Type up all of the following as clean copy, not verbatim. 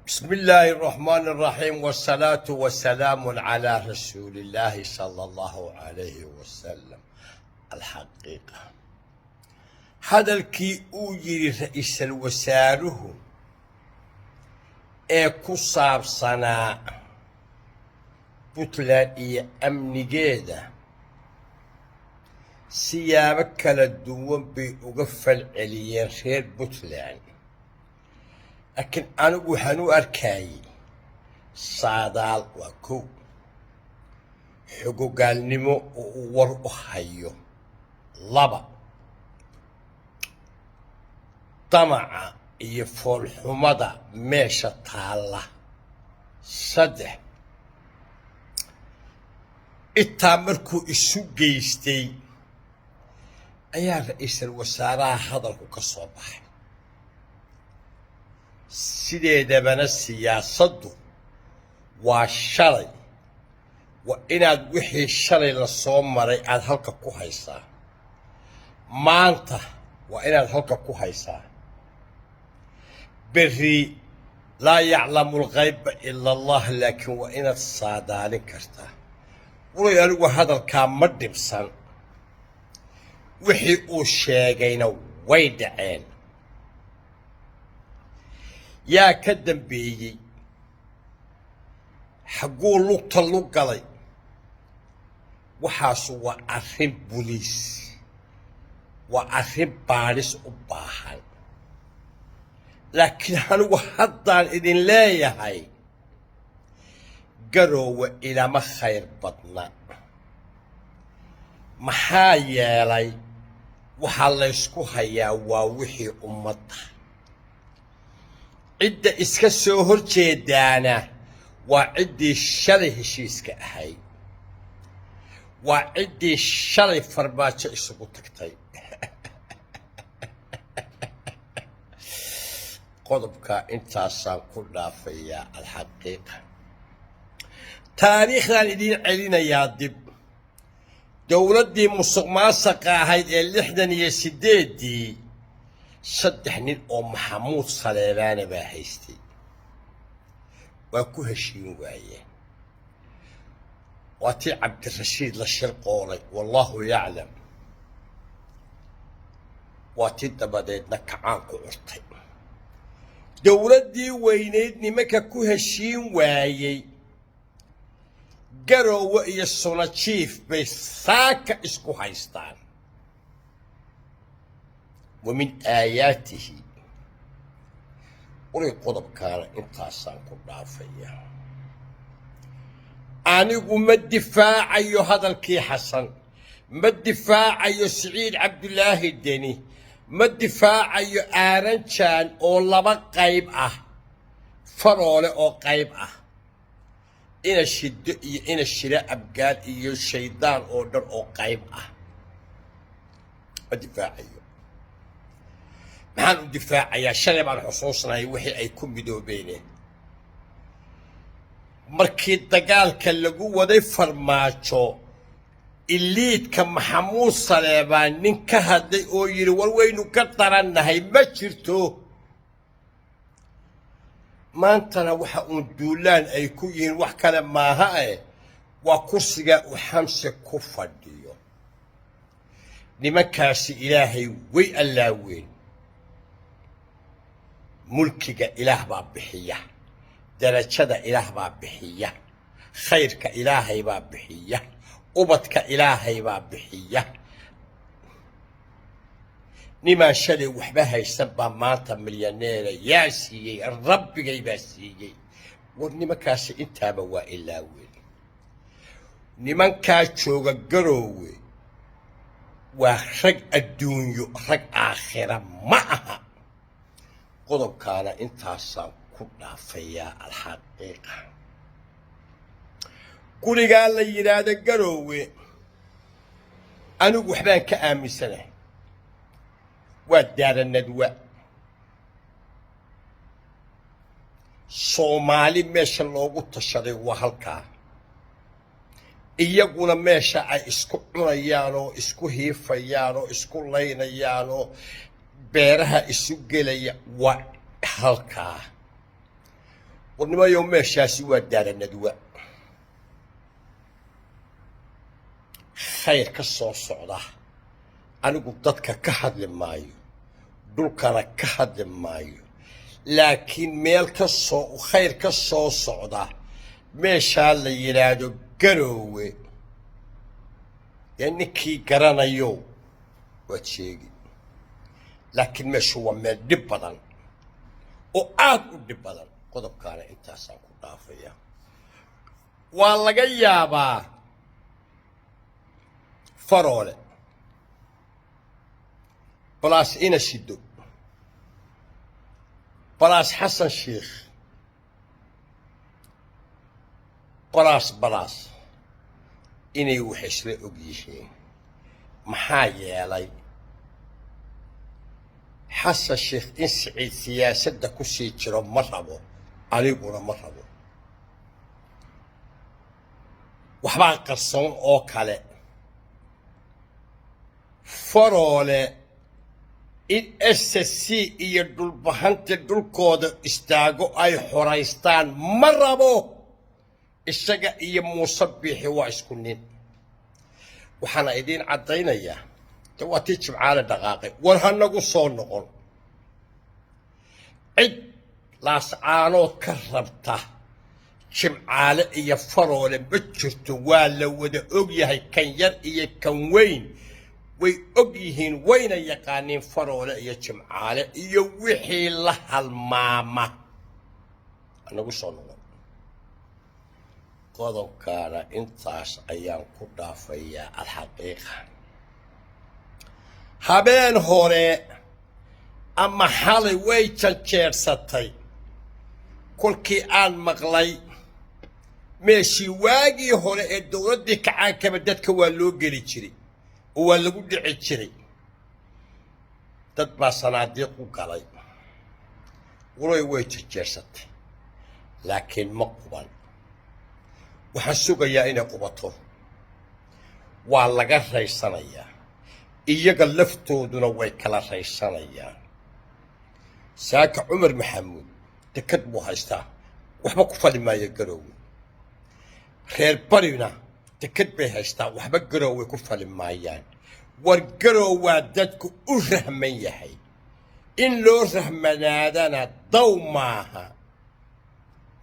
بسم الله الرحمن الرحيم والصلاة والسلام على رسول الله صلى الله عليه وسلم. الحقيقة هذا الكي يجري رئيس الوساره كصاب صناع بطلائي أمني جيدة سيابك للدوم بيقفل عليين خير بطلان، لكن أنا وحنو أركاي صادال وكو حقوق النمو ورؤحيو لبا طمع يفول حمضة ميشة طالة صدح التامركو إسو جيستي أيا رئيس الوزراء هذا كصباح sideedabana siyaasaddu waa shalay, waa inaad wixii shalay la soo maray aad halka ku haysaa. maanta waa inaad halka ku haysaa. berri laa yaclamu alghayba ila allah, laakiin waa inaad saadaalin kartaa. walay anigu hadalkaa ma dhibsan, wixii uu sheegayna way dhaceen. yaa ka dambeeyey xaguu lugta lug galay. waxaasu waa arrin buliis, waa arrin baadhis u baahan. laakiin anigu haddaan idin leeyahay garoowe ilama khayr badna. maxaa yeelay waxaa laysku hayaa waa wixii ummadda. cidda iska soo horjeedaana waa ciddii shalay heshiiska ahayd, waa ciddii shalay farmaajo isugu tagtay. qodobka intaasaan ku dhaafayaa. alxaqiiqa taariikhdan idiin celinayaa dib. dowladdii musuq maasaqa ahayd ee 68dii 3 nin oo maxamuud saleebaana baa haystay, waa ku heshiin waayeen. waa tii cabdirashiid la shirqoolay, wallaahu yaclam. waa tii dabadeedna kacaan ku curtay. dowladdii weynayd nimanka ku heshiin waayey garoowe iyo sunajiif bay saaka isku haystaan. ومن آياته ولي قضب كان انتاسان كدافيا. أنيقو ما الدفاع أيو هذا الكي حسن، ما الدفاع أيو سعيد عبد الله الدني، ما الدفاع أيو آرنشان أو لبا قيب فرولة أو قيب إن الشراء أبقال إيو الشيطان أو در أو قيب الدفاع أيو maxaan u difaacayaa. shalay baan xusuusnahay wixii ay ku midoobeeneen markii dagaalka lagu waday farmaajo. iliidka maxamuud saleebaan nin ka hadlay oo yidhi war waynu ka darannahay ma jirto. maantana waxa uun duulaan ay ku yihiin wax kale maaha waa kursiga uu xamse ku fadhiyo. nimankaasi ilaahay way allaaween. mulkiga ilaah baa bixiya, darajada ilaah baa bixiya, khayrka ilaahay baa bixiya, ubadka ilaahay baa bixiya. nimaan shalay waxba haysan baa maanta milyaneera. yaa siiyey? rabbigay baa siiyey. war nimankaasi intaaba waa ilaaween. nimankaa jooga garoowe waa rag adduunyo, rag aakhira ma aha. qodobkaana intaasaan ku dhaafayaa. alxaqiiqa gurigaa la yidhaahdo garoowe anigu waxbaan ka aaminsanahay. waa daaranadwa. soomaali meesha loogu tashaday waa halkaa. iyaguna meesha ay isku cunayaan oo isku hiifayaan oo isku laynayaan oo beeraha isu gelaya waa halkaa. ورنما يوم ماشي دار الندوة خير كسو الصعدة أنا قلت كحد لمايو دول كان كحد لمايو لكن ميل كسو وخير كسو الصعدة ماشي اللي ينادو قروي يعني كي قرانا يو واتشيقي لكن مش هو ميل دبضان وآد دبضان قدب كان انتاسان كدافيا والله قيابا فرولة بلاس إنا شدو بلاس حسن شيخ بلاس إني وحش لأجيشين محايا لي حسن شيخ إن سعيد سياسة دا كسي جرى مرحبو عليقونا مرحبو وحبا قصون أو كالي فرولة إن SSC iyo dhulbahanta dhulkooda istaago ay xoraystaan ma rabo isaga iyo Muuse Biixi waa isku nin waxaana idin cadaynayaa tawaatii jimcaale dhaqaaqay war hanagu soo noqon cid laascaanood ka rabta jimcaale iyo faroole ma jirto waa la wada og yahay kan yar iyo kan weyn way og yihiin wayna yaqaaniin faroole iyo jimcaale iyo wixii la halmaama anagu soo noqon qodobkaana intaas ayaan ku dhaafayaa alxaqiiqa habeen hore ama xalay way janjeersatay kolkii aan maqlay meeshii waagii hore ee dowladdii kacaankaba dadka waa loo geli jiray waa lagu dhici jiray dad baa sanaadiiq u galay way janjeersatay laakiin ma quban waxaan sugayaa inay qubato waa laga raysanayaa iyaga laftooduna way kala raysanayaan saaka cumar maxamuud dekad buu haystaa waxba ku fali maayo garoowe reer barina dekad bay haystaa waxba garoowe ku fali maayaan war garoowe waa dadku u rahman yahay in loo rahmanaadana daw maaha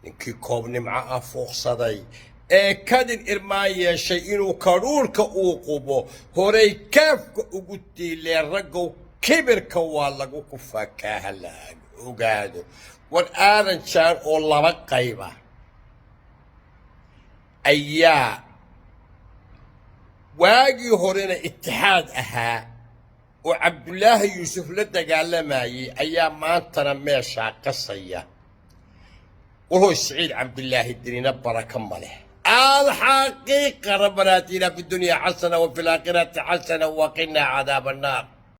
ninkii koob nimco ah fuuqsaday ee kadin irmaan yeeshay inuu kadhuulka uu qubo horay kaafka ugu diileen raggow kibirka waa lagu kufakaaha la ogaado war aaranjaan oo laba qayba ayaa waagii horena itixaad ahaa oo cabdullaahi yuusuf la dagaalamayay ayaa maantana meeshaa qasaya وهو سعيد عبد الله الدنيا بركة ماله الحقيقة ربنا آتنا في الدنيا حسنة وفي الآخرة حسنة وقنا عذاب النار